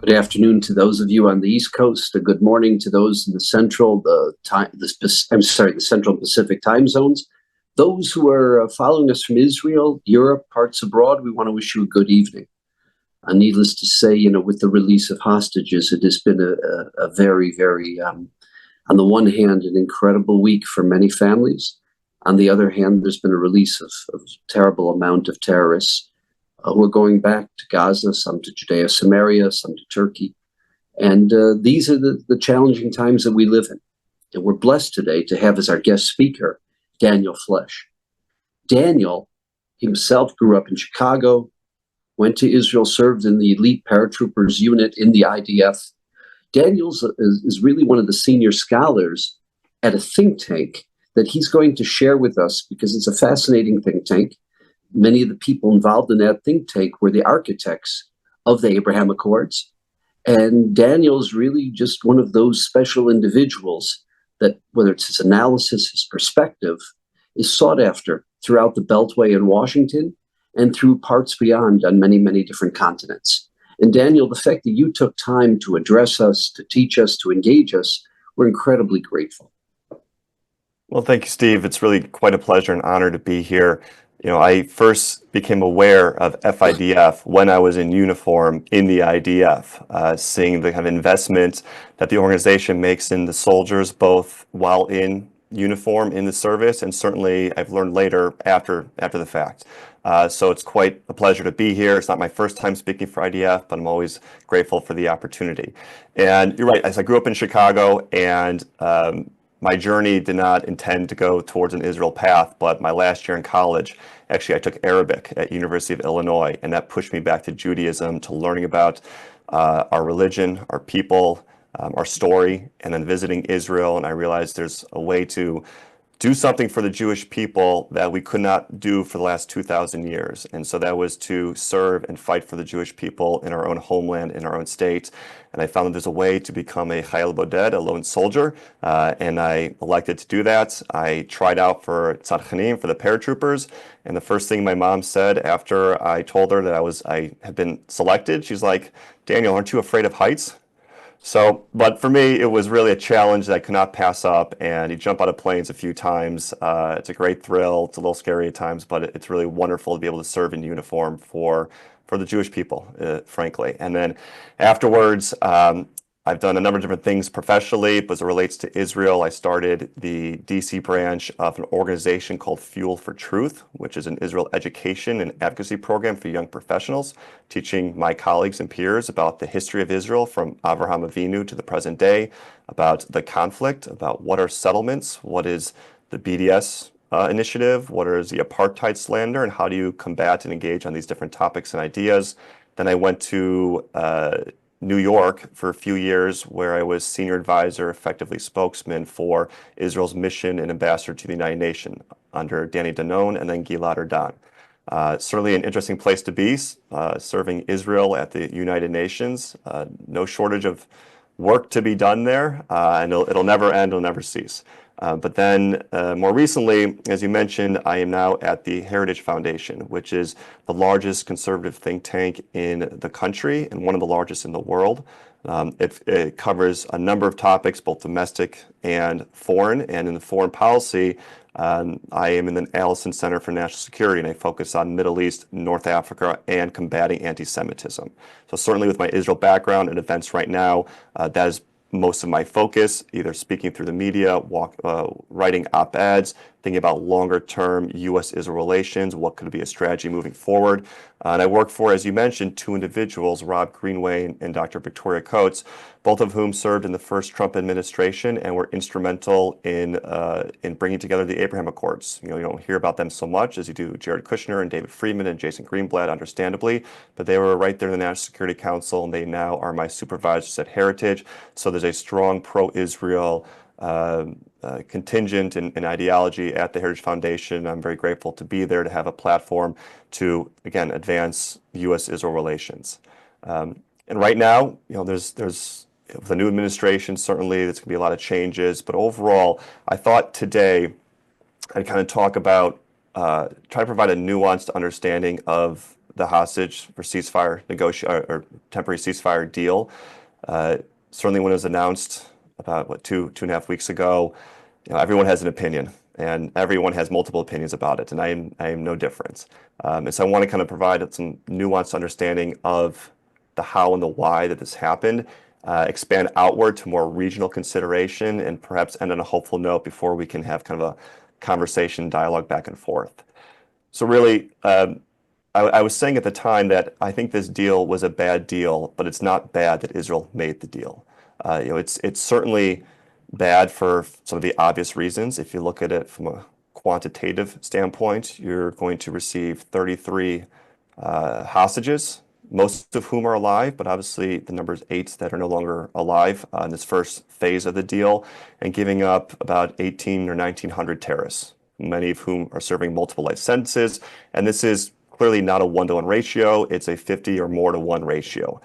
Good afternoon to those of you on the East Coast. A good morning to those in the central, the Central and Pacific time zones. Those who are following us from Israel, Europe, parts abroad, we want to wish you a good evening. Needless to say, with the release of hostages, it has been a very, very, on the one hand, an incredible week for many families. On the other hand, there's been a release of a terrible amount of terrorists who are going back to Gaza, some to Judea, Samaria, some to Turkey. And these are the challenging times that we live in. And we're blessed today to have as our guest speaker, Daniel Flesch. Daniel himself grew up in Chicago, went to Israel, served in the elite paratroopers unit in the IDF. Daniel is really one of the senior scholars at a think tank that he's going to share with us because it's a fascinating think tank. Many of the people involved in that think tank were the architects of the Abraham Accords. And Daniel's really just one of those special individuals that, whether it's his analysis, his perspective, is sought after throughout the Beltway in Washington and through parts beyond on many, many different continents. And Daniel, the fact that you took time to address us, to teach us, to engage us, we're incredibly grateful. Well, thank you, Steve. It's really quite a pleasure and honor to be here. I first became aware of FIDF when I was in uniform in the IDF, seeing the kind of investment that the organization makes in the soldiers, both while in uniform in the service, and certainly I've learned later after the fact. So it's quite a pleasure to be here. It's not my first time speaking for IDF, but I'm always grateful for the opportunity. And you're right, as I grew up in Chicago, and my journey did not intend to go towards an Israel path, but my last year in college, actually I took Arabic at University of Illinois, and that pushed me back to Judaism, to learning about our religion, our people, our story, and then visiting Israel. And I realized there's a way to do something for the Jewish people that we could not do for the last 2,000 years. And so that was to serve and fight for the Jewish people in our own homeland, in our own state. And I found that there's a way to become a Chayil Boded, a lone soldier, and I elected to do that. I tried out for Tzadchanim, for the paratroopers, and the first thing my mom said after I told her that I had been selected, she's like, "Daniel, aren't you afraid of heights?" So, but for me, it was really a challenge that I could not pass up, and you jump out of planes a few times. It's a great thrill. It's a little scary at times, but it's really wonderful to be able to serve in uniform for the Jewish people, frankly. And then afterwards, I've done a number of different things professionally, but as it relates to Israel, I started the DC branch of an organization called Fuel for Truth, which is an Israel education and advocacy program for young professionals, teaching my colleagues and peers about the history of Israel from Avraham Avinu to the present day, about the conflict, about what are settlements, what is the BDS initiative, what is the apartheid slander, and how do you combat and engage on these different topics and ideas. Then I went to New York for a few years, where I was senior advisor, effectively spokesman for Israel's mission and ambassador to the United Nations under Danny Danon and then Gilad Shalit. Certainly an interesting place to be, serving Israel at the United Nations. No shortage of work to be done there, and it'll never end, it'll never cease. But then more recently, as you mentioned, I am now at the Heritage Foundation, which is the largest conservative think tank in the country and one of the largest in the world. It covers a number of topics, both domestic and foreign. And in the foreign policy, I am in the Allison Center for National Security, and I focus on Middle East, North Africa, and combating anti-Semitism. So certainly with my Israel background and events right now, that is most of my focus, either speaking through the media, writing op-eds, thinking about longer-term U.S.-Israel relations, what could be a strategy moving forward. And I work for, as you mentioned, two individuals, Rob Greenway and Dr. Victoria Coates, both of whom served in the first Trump administration and were instrumental in bringing together the Abraham Accords. You don't hear about them so much as you do Jared Kushner and David Friedman and Jason Greenblatt, understandably, but they were right there in the National Security Council, and they now are my supervisors at Heritage. So there's a strong pro-Israel contingent and ideology at the Heritage Foundation. I'm very grateful to be there, to have a platform to, again, advance U.S.-Israel relations. And right now, there's with the new administration, certainly there's going to be a lot of changes, but overall, I thought today I'd kind of talk about, try to provide a nuanced understanding of the hostage for ceasefire or temporary ceasefire deal. Certainly when it was announced about two and a half weeks ago, everyone has an opinion and everyone has multiple opinions about it, and I am no different. And so I want to kind of provide some nuanced understanding of the how and the why that this happened, expand outward to more regional consideration, and perhaps end on a hopeful note before we can have kind of a conversation, dialogue back and forth. So really, I was saying at the time that I think this deal was a bad deal, but it's not bad that Israel made the deal. It's certainly bad for some of the obvious reasons. If you look at it from a quantitative standpoint, you're going to receive 33 hostages, most of whom are alive, but obviously the number is 8 that are no longer alive in this first phase of the deal, and giving up about 18 or 1900 terrorists, many of whom are serving multiple life sentences. And this is clearly not a 1-to-1 ratio. It's a 50 or more to 1 ratio.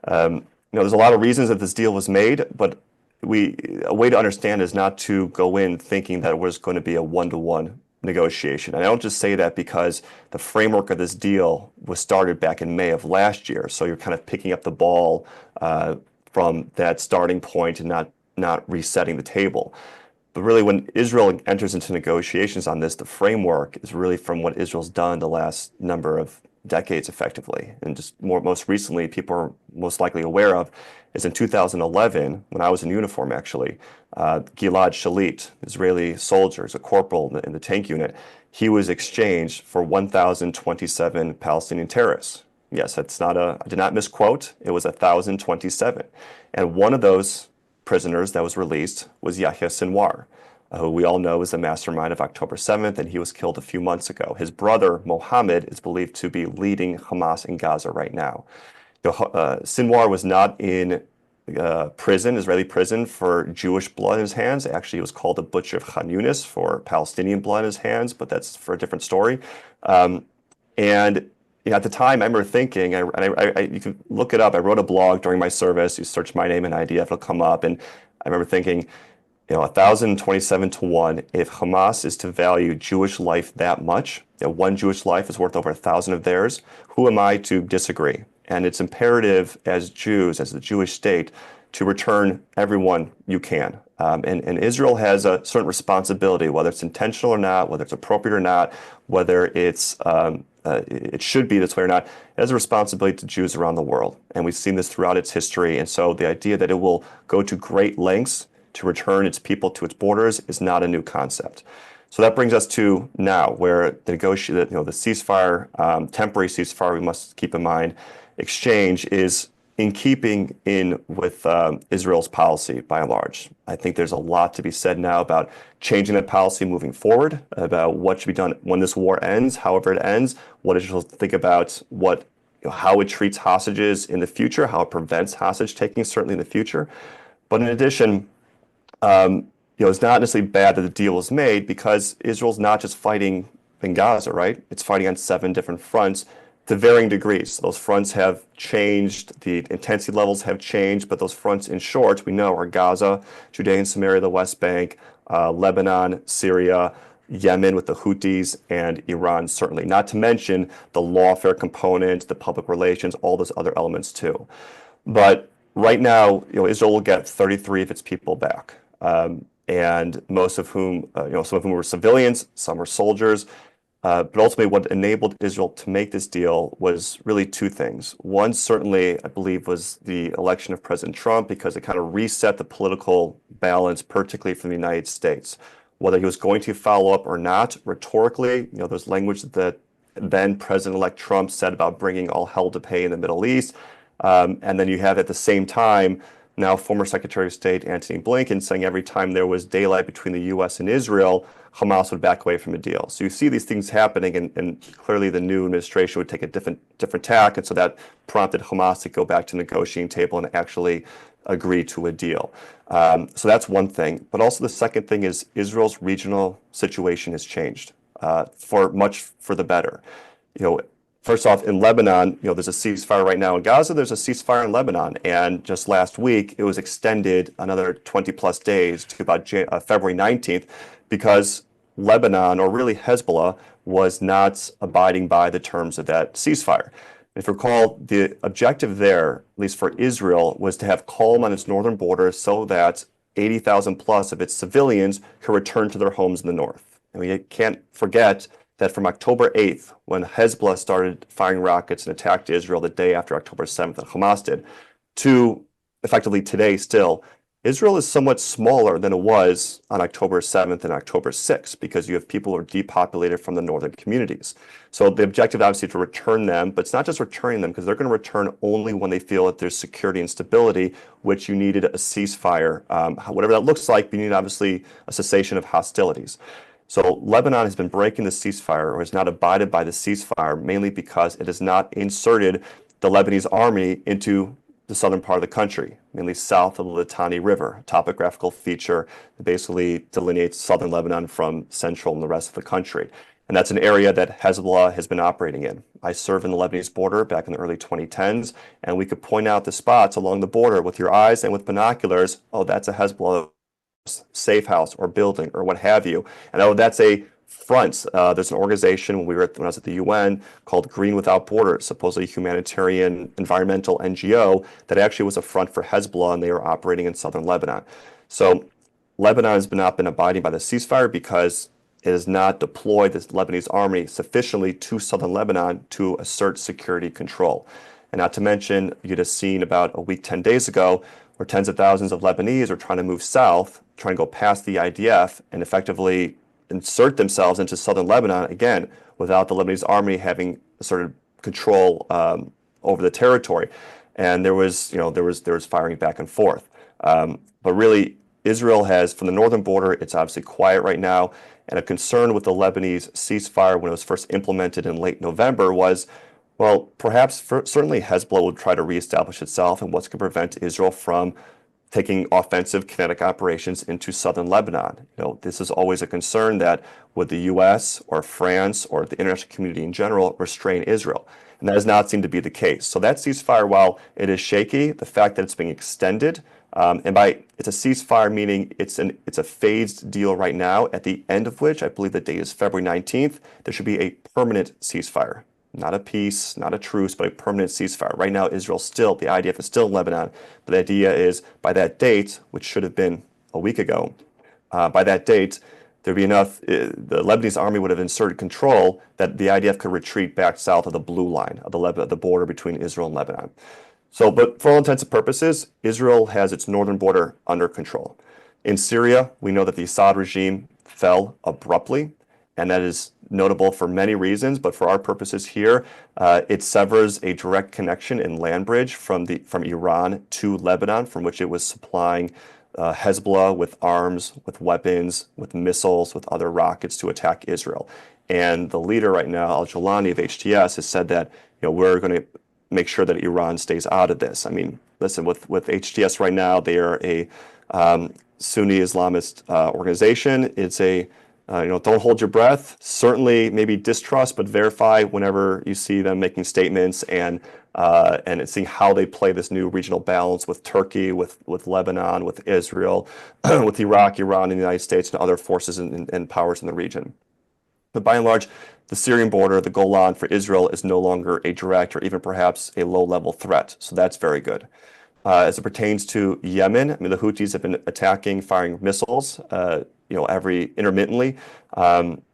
There's a lot of reasons that this deal was made, but a way to understand is not to go in thinking that it was going to be a 1-to-1 negotiation. And I don't just say that because the framework of this deal was started back in May of last year. So you're kind of picking up the ball from that starting point and not resetting the table. But really, when Israel enters into negotiations on this, the framework is really from what Israel's done the last number of decades effectively. And just most recently, people are most likely aware of is in 2011, when I was in uniform actually, Gilad Shalit, Israeli soldier, a corporal in the tank unit, he was exchanged for 1,027 Palestinian terrorists. Yes, I did not misquote, it was 1,027. And one of those prisoners that was released was Yahya Sinwar, who we all know is the mastermind of October 7th, and he was killed a few months ago. His brother, Mohammed, is believed to be leading Hamas in Gaza right now. Sinwar was not in prison, Israeli prison, for Jewish blood in his hands. Actually, he was called the Butcher of Khan Yunis for Palestinian blood in his hands, but that's for a different story. And at the time, I remember thinking, you can look it up. I wrote a blog during my service. You search my name and IDF, it'll come up. And I remember thinking, 1,027 to 1, if Hamas is to value Jewish life that much, that one Jewish life is worth over 1,000 of theirs, who am I to disagree? And it's imperative as Jews, as the Jewish state, to return everyone you can. And Israel has a certain responsibility, whether it's intentional or not, whether it's appropriate or not, whether it should be this way or not. It has a responsibility to Jews around the world. And we've seen this throughout its history. And so the idea that it will go to great lengths to return its people to its borders is not a new concept. So that brings us to now, where the ceasefire, temporary ceasefire, we must keep in mind, exchange is in keeping with Israel's policy by and large. I think there's a lot to be said now about changing that policy moving forward, about what should be done when this war ends, however it ends, what Israel think about how it treats hostages in the future, how it prevents hostage taking, certainly in the future. But in addition, it's not necessarily bad that the deal was made, because Israel's not just fighting in Gaza, right? It's fighting on 7 different fronts to varying degrees. Those fronts have changed, the intensity levels have changed, but those fronts, in short, we know are Gaza, Judea and Samaria, the West Bank, Lebanon, Syria, Yemen with the Houthis, and Iran, certainly. Not to mention the lawfare component, the public relations, all those other elements too. But right now, Israel will get 33 of its people back. And most of whom, some of whom were civilians, some were soldiers. But ultimately, what enabled Israel to make this deal was really 2 things. One, certainly, I believe, was the election of President Trump, because it kind of reset the political balance, particularly from the United States. Whether he was going to follow up or not, rhetorically, there's language that then President-elect Trump said about bringing all hell to pay in the Middle East. And then you have at the same time now former Secretary of State Antony Blinken saying every time there was daylight between the U.S. and Israel, Hamas would back away from a deal. So you see these things happening, and clearly the new administration would take a different tack, and so that prompted Hamas to go back to the negotiating table and actually agree to a deal. So that's one thing. But also the second thing is Israel's regional situation has changed for the better. First off, in Lebanon, there's a ceasefire right now in Gaza. There's a ceasefire in Lebanon. And just last week, it was extended another 20 plus days to about February 19th, because Lebanon, or really Hezbollah, was not abiding by the terms of that ceasefire. If you recall, the objective there, at least for Israel, was to have calm on its northern border so that 80,000 plus of its civilians could return to their homes in the north. And we can't forget that from October 8th, when Hezbollah started firing rockets and attacked Israel the day after October 7th, and Hamas did, to effectively today still, Israel is somewhat smaller than it was on October 7th and October 6th because you have people who are depopulated from the northern communities. So the objective obviously to return them, but it's not just returning them because they're going to return only when they feel that there's security and stability, which you needed a ceasefire, whatever that looks like, but you need obviously a cessation of hostilities. So Lebanon has been breaking the ceasefire or has not abided by the ceasefire mainly because it has not inserted the Lebanese army into the southern part of the country, mainly south of the Litani River, a topographical feature that basically delineates southern Lebanon from central and the rest of the country. And that's an area that Hezbollah has been operating in. I served in the Lebanese border back in the early 2010s, and we could point out the spots along the border with your eyes and with binoculars. Oh, that's a Hezbollah safe house or building or what have you. And oh, that's a front. There's an organization when I was at the UN called Green Without Borders, supposedly humanitarian environmental NGO that actually was a front for Hezbollah, and they were operating in southern Lebanon. So Lebanon has not been abiding by the ceasefire because it has not deployed this Lebanese army sufficiently to southern Lebanon to assert security control. And not to mention, you'd have seen about a week, 10 days ago, where tens of thousands of Lebanese are trying to move south, trying to go past the IDF and effectively insert themselves into southern Lebanon, again, without the Lebanese army having asserted control over the territory. And there was firing back and forth. But really, Israel has, from the northern border, it's obviously quiet right now. And a concern with the Lebanese ceasefire when it was first implemented in late November was, well, perhaps certainly Hezbollah would try to reestablish itself, and what's going to prevent Israel from taking offensive kinetic operations into southern Lebanon. This is always a concern that would the U.S. or France or the international community in general restrain Israel? And that does not seem to be the case. So that ceasefire, while it is shaky, the fact that it's being extended, it's a ceasefire, meaning it's a phased deal right now, at the end of which, I believe the date is February 19th, there should be a permanent ceasefire. Not a peace, not a truce, but a permanent ceasefire. Right now, the IDF is still in Lebanon, but the idea is by that date, which should have been a week ago, by that date, there'd be enough, the Lebanese army would have inserted control that the IDF could retreat back south of the blue line of the border between Israel and Lebanon. So, but for all intents and purposes, Israel has its northern border under control. In Syria, we know that the Assad regime fell abruptly, and that is notable for many reasons, but for our purposes here, it severs a direct connection in land bridge from Iran to Lebanon, from which it was supplying Hezbollah with arms, with weapons, with missiles, with other rockets to attack Israel. And the leader right now, Al-Jolani of HTS, has said that we're going to make sure that Iran stays out of this. I mean, listen, with HTS right now, they are a Sunni Islamist organization. It's a don't hold your breath. Certainly, maybe distrust, but verify whenever you see them making statements and seeing how they play this new regional balance with Turkey, with Lebanon, with Israel, with Iraq, Iran, and the United States, and other forces and powers in the region. But by and large, the Syrian border, the Golan for Israel, is no longer a direct or even perhaps a low-level threat. So that's very good. As it pertains to Yemen, I mean, the Houthis have been attacking, firing missiles, intermittently.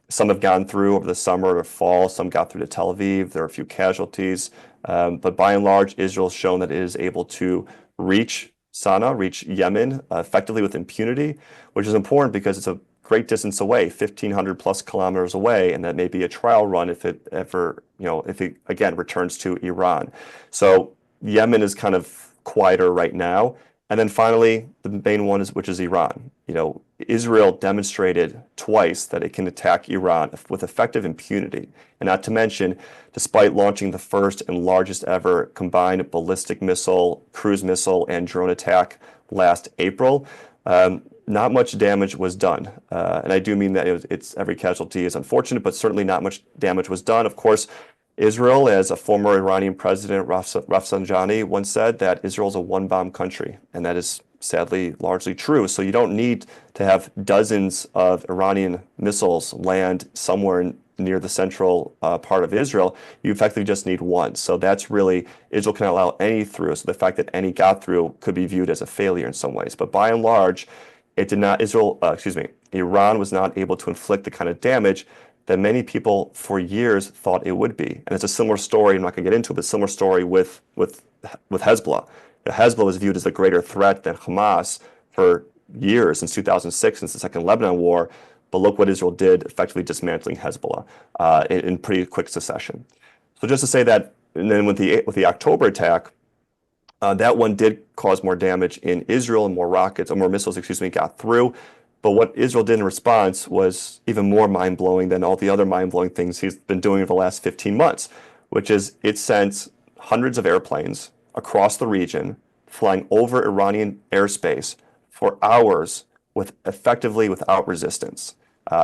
Some have gone through over the summer or fall. Some got through to Tel Aviv. There are a few casualties. But by and large, Israel has shown that it is able to reach Yemen effectively with impunity, which is important because it's a great distance away, 1,500 plus kilometers away, and that may be a trial run if it again returns to Iran. So Yemen is kind of quieter right now. And then finally, the main one which is Iran. Israel demonstrated twice that it can attack Iran with effective impunity. And not to mention, despite launching the first and largest ever combined ballistic missile, cruise missile, and drone attack last April, not much damage was done. And I do mean that every casualty is unfortunate, but certainly not much damage was done. Of course, Israel, as a former Iranian president, Rafsanjani, once said that Israel is a one-bomb country, and that is sadly largely true. So you don't need to have dozens of Iranian missiles land somewhere near the central part of Israel. You effectively just need one. So that's really, Israel cannot allow any through. So the fact that any got through could be viewed as a failure in some ways. But by and large, it did not, Iran was not able to inflict the kind of damage that many people for years thought it would be. And it's a similar story, I'm not going to get into it, but a similar story with Hezbollah. Hezbollah was viewed as a greater threat than Hamas for years, since 2006, since the Second Lebanon War. But look what Israel did, effectively dismantling Hezbollah in pretty quick succession. So just to say that, and then with the October attack, that one did cause more damage in Israel, and more rockets, or more missiles, got through. But what Israel did in response was even more mind-blowing than all the other mind-blowing things he's been doing over the last 15 months, which is it sent hundreds of airplanes across the region, flying over Iranian airspace for hours effectively without resistance,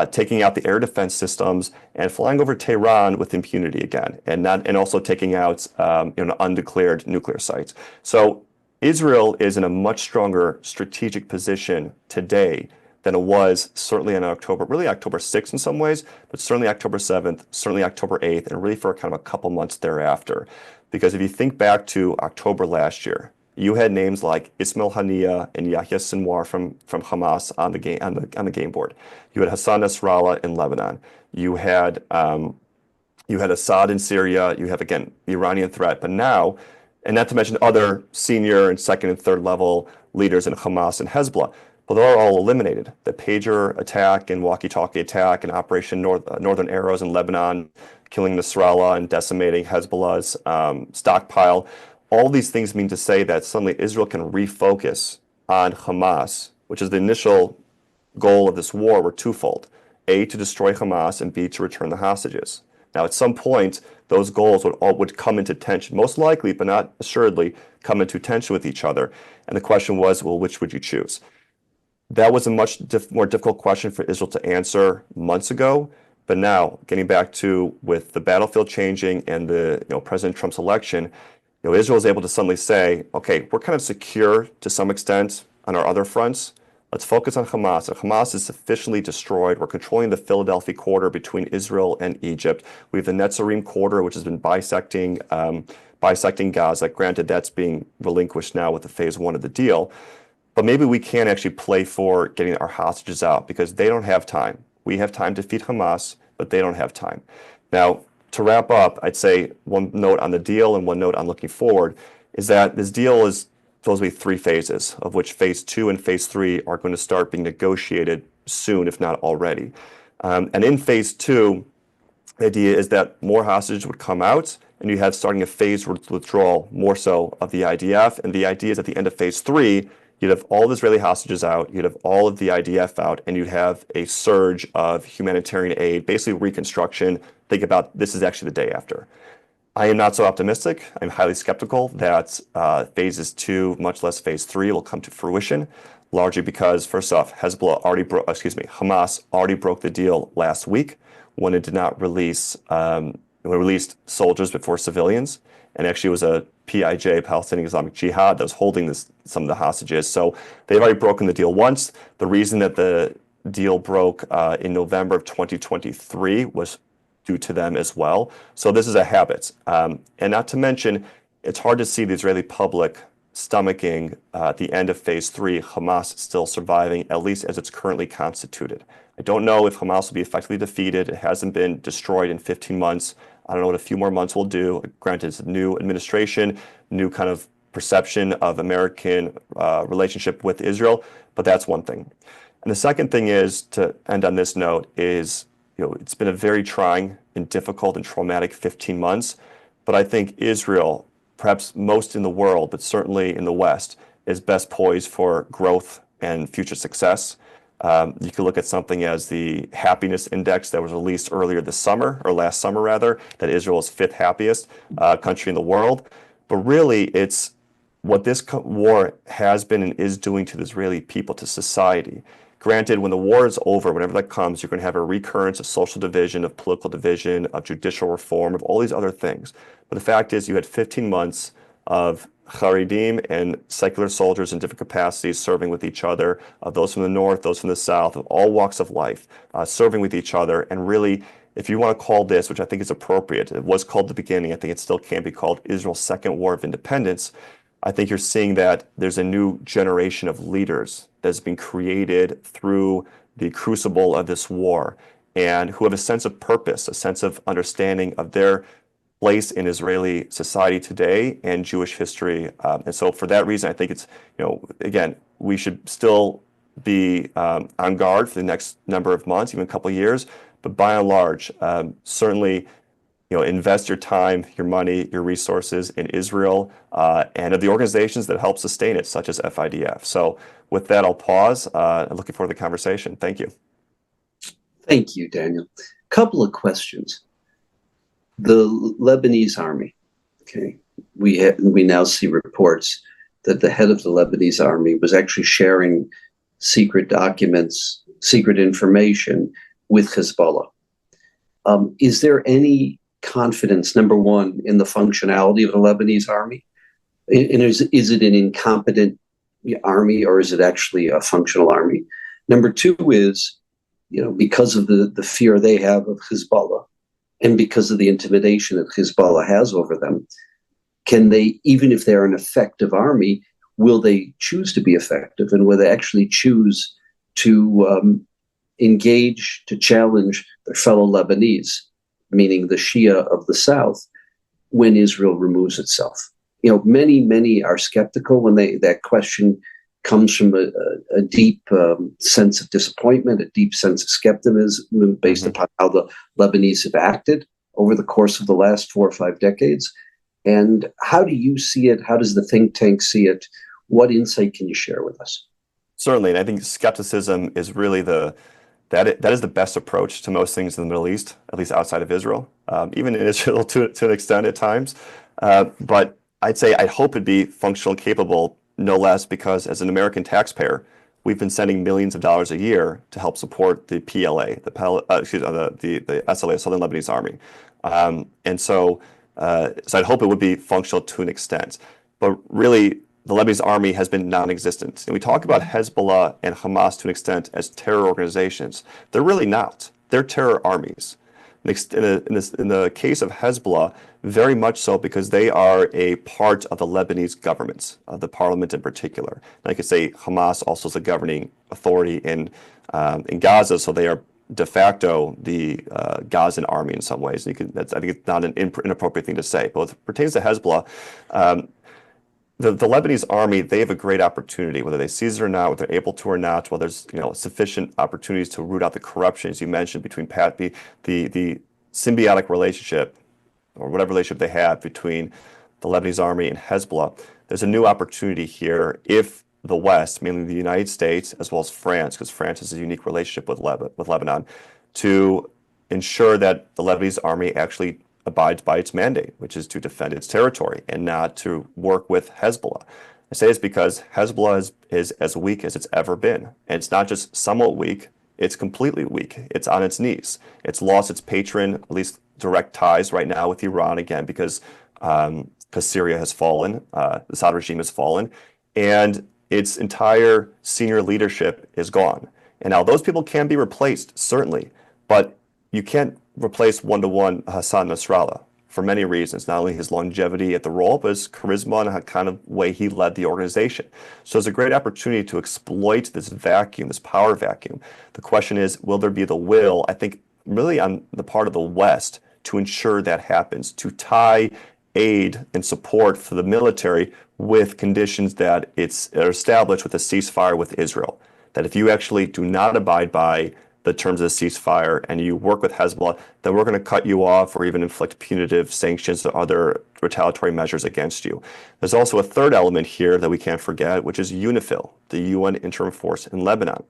taking out the air defense systems and flying over Tehran with impunity again, and also taking out undeclared nuclear sites. So Israel is in a much stronger strategic position today than it was certainly on October 6th in some ways, but certainly October 7th, certainly October 8th, and really for kind of a couple months thereafter. Because if you think back to October last year, you had names like Ismail Haniyeh and Yahya Sinwar from Hamas on the game board. You had Hassan Nasrallah in Lebanon. You had Assad in Syria. You have, again, the Iranian threat. But now, and not to mention other senior and second and third level leaders in Hamas and Hezbollah, but they're all eliminated. The pager attack and walkie-talkie attack and Operation Northern Arrows in Lebanon, killing Nasrallah and decimating Hezbollah's stockpile. All these things mean to say that suddenly Israel can refocus on Hamas, which is the initial goal of this war, were twofold. A, to destroy Hamas, and B, to return the hostages. Now, at some point, those goals would come into tension, most likely, but not assuredly, come into tension with each other. And the question was, well, which would you choose? That was a much more difficult question for Israel to answer months ago. But now, getting back to with the battlefield changing and President Trump's election, Israel is able to suddenly say, okay, we're kind of secure to some extent on our other fronts. Let's focus on Hamas. And Hamas is sufficiently destroyed. We're controlling the Philadelphia corridor between Israel and Egypt. We have the Netzarim corridor, which has been bisecting Gaza. Granted, that's being relinquished now with the phase one of the deal. But maybe we can actually play for getting our hostages out, because they don't have time. We have time to defeat Hamas, but they don't have time. Now, to wrap up, I'd say one note on the deal and one note on looking forward is that this deal is supposed to be 3 phases, of which phase 2 and phase 3 are going to start being negotiated soon, if not already. And in phase 2, the idea is that more hostages would come out, and you have starting a phased withdrawal, more so, of the IDF. And the idea is at the end of phase 3, you'd have all the Israeli hostages out, you'd have all of the IDF out, and you'd have a surge of humanitarian aid, basically reconstruction. Think about this is actually the day after. I am not so optimistic. I'm highly skeptical that phases 2, much less phase 3, will come to fruition, largely because, first off, Hamas already broke the deal last week when it did not release released soldiers before civilians, and actually it was a PIJ, Palestinian Islamic Jihad, that was holding some of the hostages. So they've already broken the deal once. The reason that the deal broke in November of 2023 was due to them as well. So this is a habit. And not to mention, it's hard to see the Israeli public stomaching at the end of phase 3, Hamas still surviving, at least as it's currently constituted. I don't know if Hamas will be effectively defeated. It hasn't been destroyed in 15 months. I don't know what a few more months will do. Granted, it's a new administration, new kind of perception of American relationship with Israel, but that's one thing. And the second thing is, to end on this note, is it's been a very trying and difficult and traumatic 15 months, but I think Israel, perhaps most in the world, but certainly in the West, is best poised for growth and future success. You could look at something as the happiness index that was released earlier this summer, or last summer rather, that Israel is 5th happiest country in the world. But really, it's what this war has been and is doing to the Israeli people, to society. Granted, when the war is over, whenever that comes, you're going to have a recurrence of social division, of political division, of judicial reform, of all these other things. But the fact is, you had 15 months of Haredim and secular soldiers in different capacities serving with each other, those from the north, those from the south, of all walks of life, serving with each other. And really, if you want to call this, which I think is appropriate, it was called the beginning, I think it still can be called Israel's second war of independence. I think you're seeing that there's a new generation of leaders that's been created through the crucible of this war, and who have a sense of purpose, a sense of understanding of their place in Israeli society today and Jewish history. And so for that reason, I think it's, again, we should still be on guard for the next number of months, even a couple of years. But by and large, certainly, invest your time, your money, your resources in Israel and of the organizations that help sustain it, such as FIDF. So with that, I'll pause. I'm looking forward to the conversation. Thank you. Thank you, Daniel. Couple of questions. The Lebanese army, okay, we now see reports that the head of the Lebanese army was actually sharing secret documents, secret information with Hezbollah. Is there any confidence, number one, in the functionality of the Lebanese army? And is it an incompetent army, or is it actually a functional army? Number two is, because of the fear they have of Hezbollah, and because of the intimidation that Hezbollah has over them, can they, even if they're an effective army, will they choose to be effective, and will they actually choose to engage, to challenge their fellow Lebanese, meaning the Shia of the South, when Israel removes itself? Many are skeptical when that question comes from a deep sense of disappointment, a deep sense of skepticism based upon how the Lebanese have acted over the course of the last 4 or 5 decades. And how do you see it? How does the think tank see it? What insight can you share with us? Certainly, and I think skepticism is really that is the best approach to most things in the Middle East, at least outside of Israel, even in Israel to an extent at times. But I'd say I hope it'd be functional and capable, no less because as an American taxpayer, we've been sending millions of dollars a year to help support the PLA, the SLA, Southern Lebanese Army. And so I'd hope it would be functional to an extent. But really, the Lebanese army has been non-existent. And we talk about Hezbollah and Hamas to an extent as terror organizations. They're really not. They're terror armies. In the case of Hezbollah, very much so because they are a part of the Lebanese government, of the parliament in particular. And I could say Hamas also is a governing authority in Gaza, so they are de facto the Gazan army in some ways. I think it's not an inappropriate thing to say. But as it pertains to Hezbollah, the Lebanese army, they have a great opportunity, whether they seize it or not, whether they're able to or not, whether there's sufficient opportunities to root out the corruption, as you mentioned, between the symbiotic relationship, or whatever relationship they have between the Lebanese army and Hezbollah. There's a new opportunity here if the West, mainly the United States, as well as France, because France has a unique relationship with Lebanon, to ensure that the Lebanese army actually abides by its mandate, which is to defend its territory and not to work with Hezbollah. I say this because Hezbollah is as weak as it's ever been. And it's not just somewhat weak, it's completely weak. It's on its knees. It's lost its patron, at least direct ties right now with Iran, again, because Syria has fallen, the Assad regime has fallen, and its entire senior leadership is gone. And now those people can be replaced, certainly, but you can't replace one-to-one Hassan Nasrallah for many reasons, not only his longevity at the role, but his charisma and the kind of way he led the organization. So it's a great opportunity to exploit this vacuum, this power vacuum. The question is, will there be the will, I think, really on the part of the West to ensure that happens, to tie aid and support for the military with conditions that are established with a ceasefire with Israel. That if you actually do not abide by the terms of the ceasefire and you work with Hezbollah, then we're going to cut you off or even inflict punitive sanctions or other retaliatory measures against you. There's also a third element here that we can't forget, which is UNIFIL, the UN interim force in Lebanon.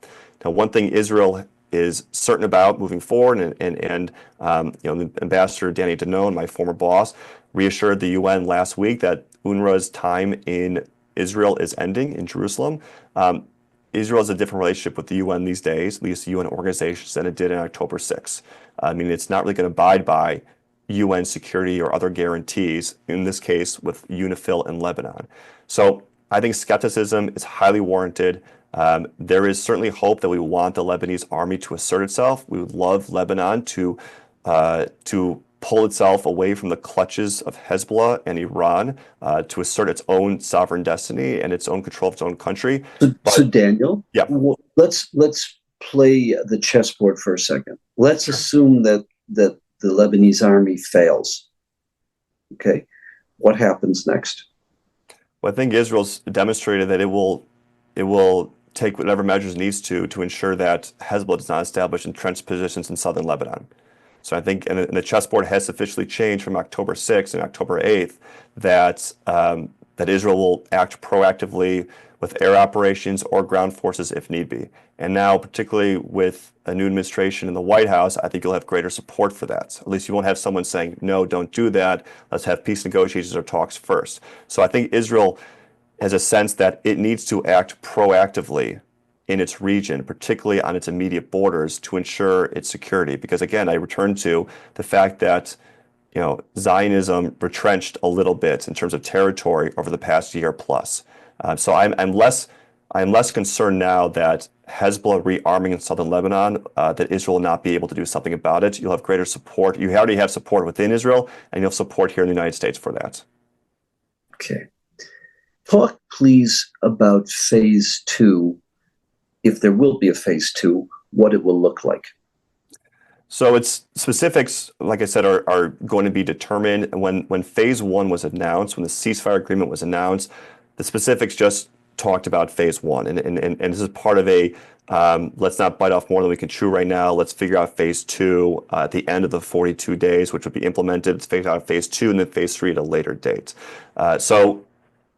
Now, one thing Israel is certain about moving forward, and the Ambassador Danny Danone, my former boss, reassured the UN last week that UNRWA's time in Israel is ending in Jerusalem. Israel has a different relationship with the UN these days, at least UN organizations, than it did on October 6th. I mean, it's not really going to abide by UN security or other guarantees, in this case with UNIFIL in Lebanon. So I think skepticism is highly warranted. There is certainly hope that we want the Lebanese army to assert itself. We would love Lebanon to pull itself away from the clutches of Hezbollah and Iran, to assert its own sovereign destiny and its own control of its own country. So Daniel, yeah, let's play the chessboard for a second. Let's assume that the Lebanese army fails. Okay, what happens next? Well, I think Israel's demonstrated that it will take whatever measures it needs to ensure that Hezbollah does not establish entrenched positions in southern Lebanon. So I think, and the chessboard has officially changed from October 6th and October 8th, that Israel will act proactively with air operations or ground forces if need be. And now, particularly with a new administration in the White House, I think you'll have greater support for that. At least you won't have someone saying, no, don't do that. Let's have peace negotiations or talks first. So I think Israel has a sense that it needs to act proactively in its region, particularly on its immediate borders, to ensure its security. Because again, I return to the fact that Zionism retrenched a little bit in terms of territory over the past year plus. So I'm less concerned now that Hezbollah rearming in southern Lebanon, that Israel will not be able to do something about it. You'll have greater support. You already have support within Israel, and you'll have support here in the United States for that. Okay. Talk, please, about phase two, if there will be a phase two, what it will look like. So its specifics, like I said, are going to be determined. When phase one was announced, when the ceasefire agreement was announced, the specifics just talked about phase one. And this is part of a, let's not bite off more than we can chew right now. Let's figure out phase two at the end of the 42 days, which would be implemented. Let's figure out phase two and then phase three at a later date. So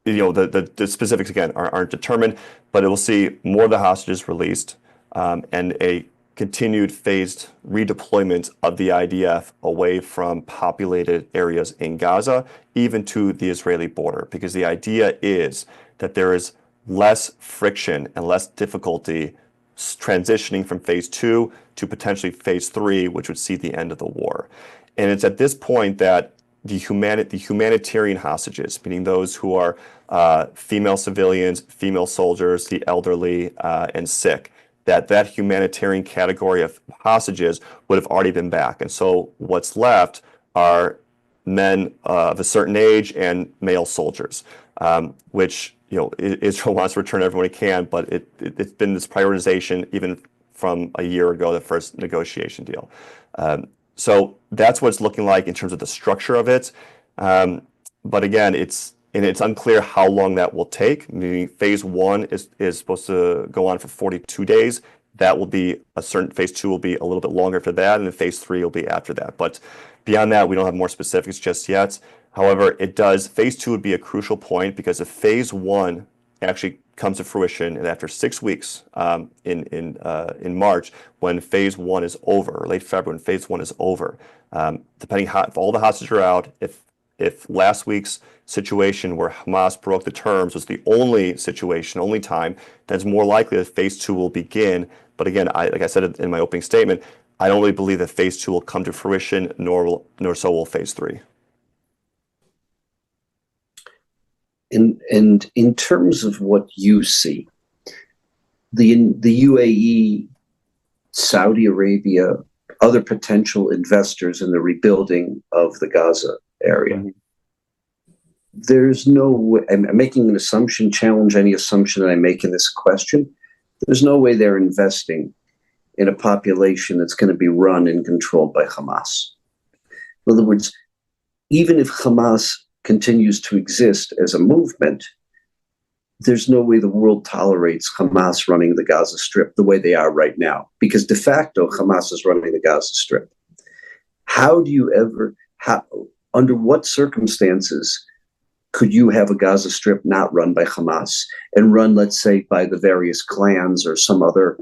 the specifics, again, aren't determined, but it will see more of the hostages released, and a continued phased redeployment of the IDF away from populated areas in Gaza, even to the Israeli border, because the idea is that there is less friction and less difficulty transitioning from phase two to potentially phase three, which would see the end of the war. And it's at this point that the humanitarian hostages, meaning those who are female civilians, female soldiers, the elderly, and sick, that humanitarian category of hostages would have already been back. And so what's left are men of a certain age and male soldiers, which Israel wants to return everyone it can, but it's been this prioritization even from a year ago, the first negotiation deal. So that's what it's looking like in terms of the structure of it. But again, it's unclear how long that will take. Meaning phase one is supposed to go on for 42 days. That will be phase two will be a little bit longer after that, and then phase three will be after that. But beyond that, we don't have more specifics just yet. However, phase two would be a crucial point, because if phase one actually comes to fruition, and after 6 weeks in March, when phase one is over, or late February when phase one is over, depending how, if all the hostages are out, if last week's situation where Hamas broke the terms was the only time, then it's more likely that phase two will begin. But again, like I said in my opening statement, I don't really believe that phase two will come to fruition, nor so will phase three. And in terms of what you see, the UAE, Saudi Arabia, other potential investors in the rebuilding of the Gaza area, there's no way, I'm making an assumption, challenge any assumption that I make in this question. There's no way they're investing in a population that's going to be run and controlled by Hamas. In other words, even if Hamas continues to exist as a movement, there's no way the world tolerates Hamas running the Gaza Strip the way they are right now, because de facto Hamas is running the Gaza Strip. Under what circumstances could you have a Gaza Strip not run by Hamas and run, let's say, by the various clans or some other,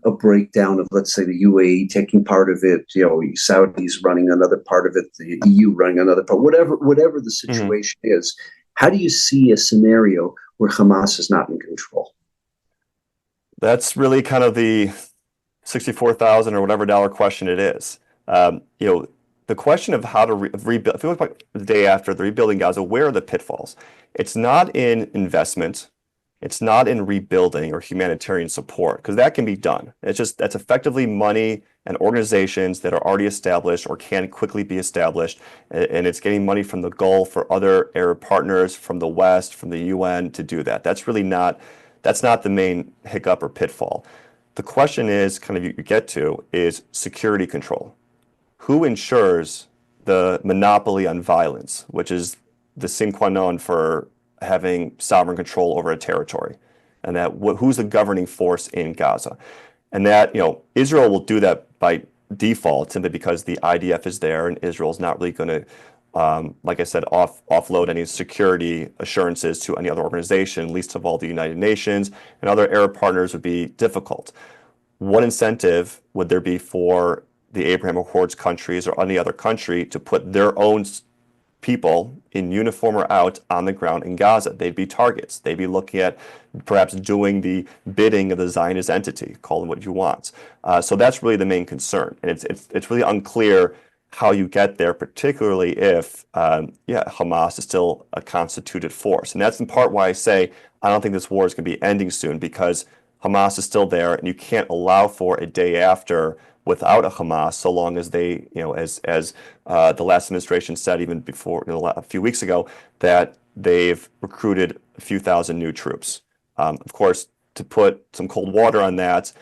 a breakdown of, let's say, the UAE taking part of it, Saudis running another part of it, the EU running another part, whatever the situation is. How do you see a scenario where Hamas is not in control? That's really kind of the $64,000 or whatever dollar question it is. the question of how to rebuild, if you look back the day after the rebuilding Gaza, where are the pitfalls? It's not in investment. It's not in rebuilding or humanitarian support, because that can be done. That's effectively money and organizations that are already established or can quickly be established. And it's getting money from the Gulf or other Arab partners, from the West, from the UN to do that. That's not the main hiccup or pitfall. The question is, kind of you get to, is security control. Who ensures the monopoly on violence, which is the sine qua non for having sovereign control over a territory, and that who's the governing force in Gaza, and that Israel will do that by default simply because the IDF is there, and Israel's not really going to, like I said, offload any security assurances to any other organization, least of all the United Nations, and other Arab partners would be difficult. What incentive would there be for the Abraham Accords countries or any other country to put their own people in uniform or out on the ground in Gaza? They'd be targets. They'd be looking at perhaps doing the bidding of the Zionist entity, call them what you want. So that's really the main concern. And it's really unclear how you get there, particularly if, Hamas is still a constituted force. And that's in part why I say I don't think this war is going to be ending soon, because Hamas is still there, and you can't allow for a day after without a Hamas, so long as they, as the last administration said even before, a few weeks ago, that they've recruited a few thousand new troops. Of course, to put some cold water on that,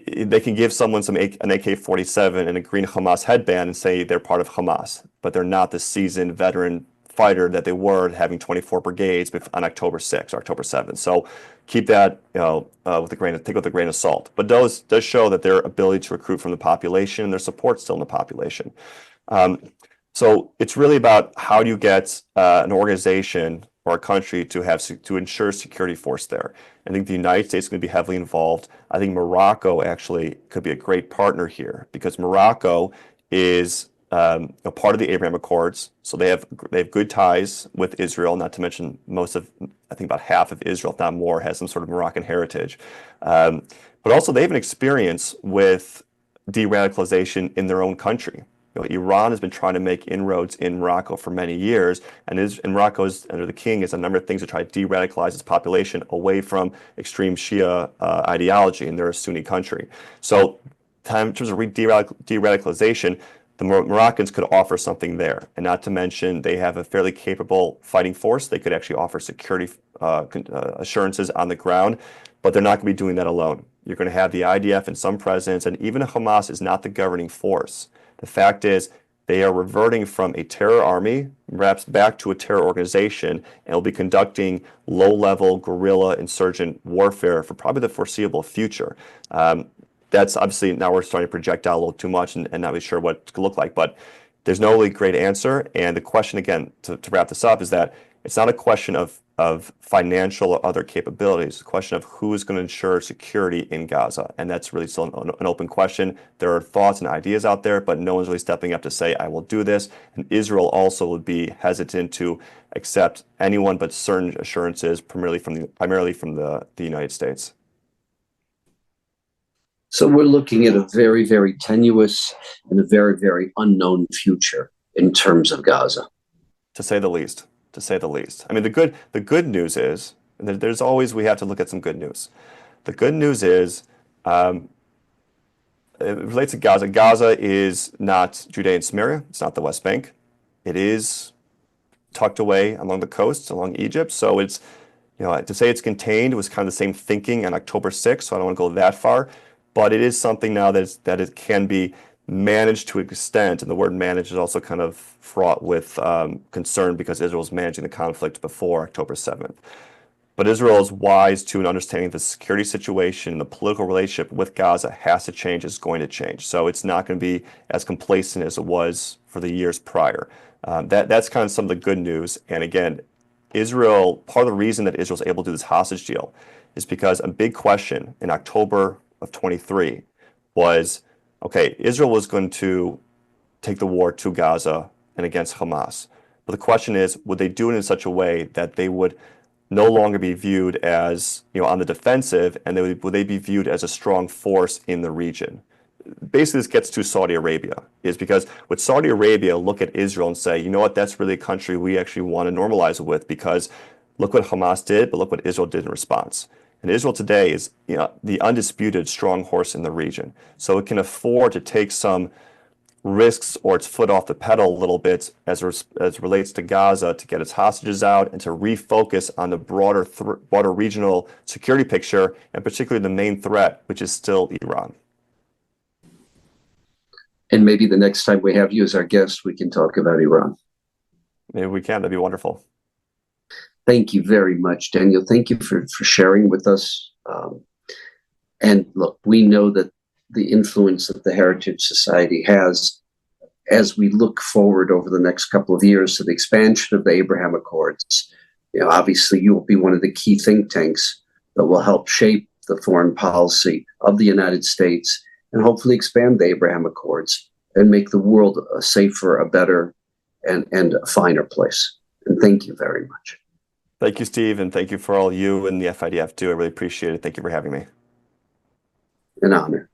they can give someone an AK-47 and a green Hamas headband and say they're part of Hamas, but they're not the seasoned veteran fighter that they were, having 24 brigades on October 6th or October 7th. So keep that with a grain of salt. But does show that their ability to recruit from the population and their support still in the population. So it's really about how do you get an organization or a country to ensure security force there. I think the United States is going to be heavily involved. I think Morocco actually could be a great partner here, because Morocco is a part of the Abraham Accords, so they have good ties with Israel. Not to mention I think about half of Israel, if not more, has some sort of Moroccan heritage. But also they have an experience with de-radicalization in their own country. Iran has been trying to make inroads in Morocco for many years, and Morocco is, under the king, is a number of things to try to de-radicalize its population away from extreme Shia ideology, and they're a Sunni country. So in terms of de-radicalization, the Moroccans could offer something there. And not to mention, they have a fairly capable fighting force. They could actually offer security assurances on the ground, but they're not going to be doing that alone. You're going to have the IDF and some presence, and even Hamas is not the governing force. The fact is, they are reverting from a terror army, perhaps back to a terror organization, and will be conducting low-level guerrilla insurgent warfare for probably the foreseeable future. That's obviously, now we're starting to project out a little too much and not really sure what it could look like, but there's no really great answer. And the question, again, to wrap this up, is that it's not a question of financial or other capabilities. It's a question of who is going to ensure security in Gaza. And that's really still an open question. There are thoughts and ideas out there, but no one's really stepping up to say, I will do this. And Israel also would be hesitant to accept anyone but certain assurances, primarily from the United States. So we're looking at a very, very tenuous and a very, very unknown future in terms of Gaza. To say the least. I mean, the good news is, and there's always, we have to look at some good news. The good news is, it relates to Gaza. Gaza is not Judea and Samaria. It's not the West Bank. It is tucked away along the coast, along Egypt. So it's, to say it's contained was kind of the same thinking on October 6th, so I don't want to go that far. But it is something now that it can be managed to an extent, and the word managed is also kind of fraught with concern, because Israel was managing the conflict before October 7th. But Israel is wise to an understanding the security situation, the political relationship with Gaza has to change, is going to change. So it's not going to be as complacent as it was for the years prior. That's kind of some of the good news. And again, Israel, part of the reason that Israel is able to do this hostage deal is because a big question in October of 23 was, okay, Israel was going to take the war to Gaza and against Hamas. But the question is, would they do it in such a way that they would no longer be viewed as, on the defensive, and would they be viewed as a strong force in the region? basically this gets to Saudi Arabia, is because would Saudi Arabia look at Israel and say, you know what, that's really a country we actually want to normalize it with, because look what Hamas did, but look what Israel did in response. And Israel today is, you know, the undisputed strong horse in the region. So it can afford to take some risks or its foot off the pedal a little bit as relates to Gaza, to get its hostages out and to refocus on the broader regional security picture, and particularly the main threat, which is still Iran. And maybe the next time we have you as our guest, we can talk about Iran. Maybe we can. That'd be wonderful. Thank you very much, Daniel. Thank you for sharing with us. And look, we know that the influence that the Heritage Society has as we look forward over the next couple of years to the expansion of the Abraham Accords. You know, obviously, you will be one of the key think tanks that will help shape the foreign policy of the United States and hopefully expand the Abraham Accords and make the world a safer, a better, and a finer place. And thank you very much. Thank you, Steve, and thank you for all you and the FIDF do. I really appreciate it. Thank you for having me. An honor.